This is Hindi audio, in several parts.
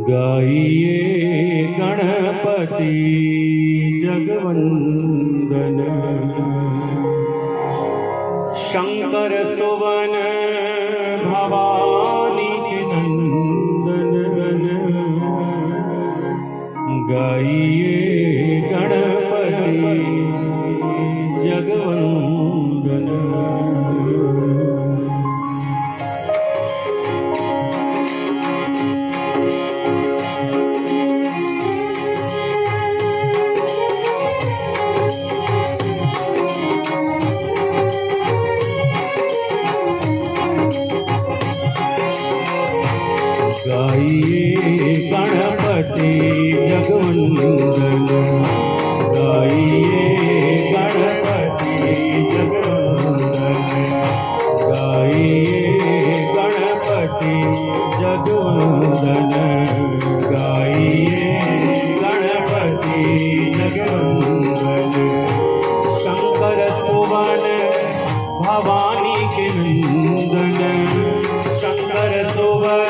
गाइए गणपति जगवंदन, शंकर सुवन भवानी के नंदन। गाइए गणपति जगवंदन। गाइए गणपति जगवंदन, गाइए गणपति जगवंदन, गाइए गणपति जगवंदन, गाइए गणपति जगवंदन। शंकर सुवन भवानी के नंदन, शंकर सुवन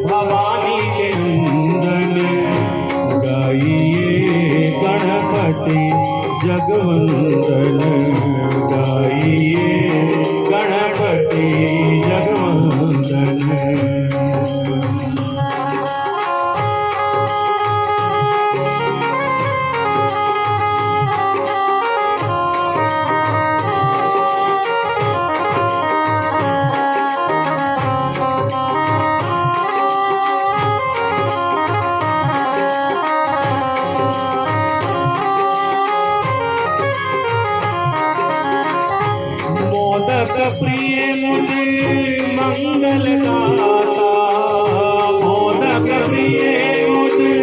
भवानी के नंदन। गाइए गणपति जगवंदन, गाइए गणपति जगवंदन। मोदक प्रिय मुझे मंगल गाता, मोदक प्रिय मुझे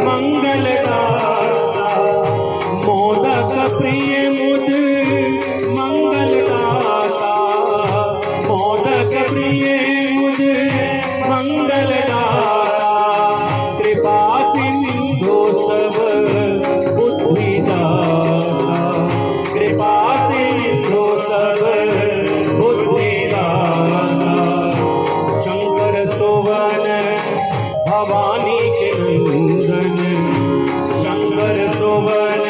मंगल गाता, मोदक प्रिय मुझे मंगल गाता, मोदक प्रिय मुझे मंगल गाता। कृपा सिंधु सब बुद्धि दाता, कृपा सिंधु सब बुद्धि दाता। शंकर सुवन भवानी के नंदन, शंकर सुवन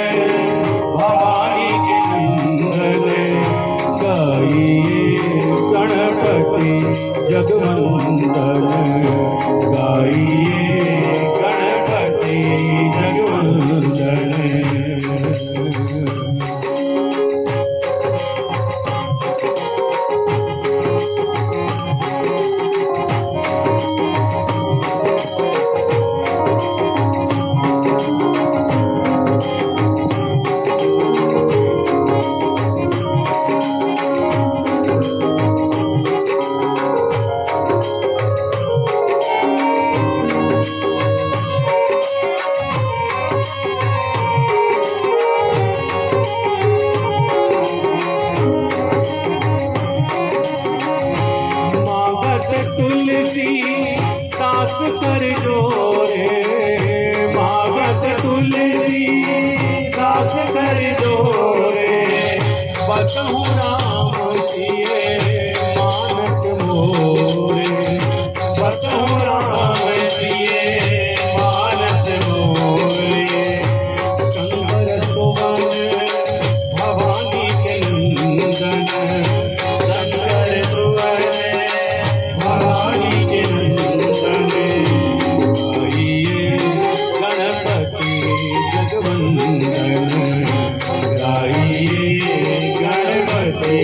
भवानी के नंदन। गाइए गणपति जगवंदन, गाइए गणपति जगवंदन। तुलसी दास कर जोरे, मागत तुलसी दास कर जोरे। बसहु राम सिए मानस मोरे, बसहु राम सिए मानस मोरे। शंकर सुवन भवानी के नंदन, शंकर सुवन भवानी के नंदन। गाइए गणपति जगवंदन, गाइए गणपति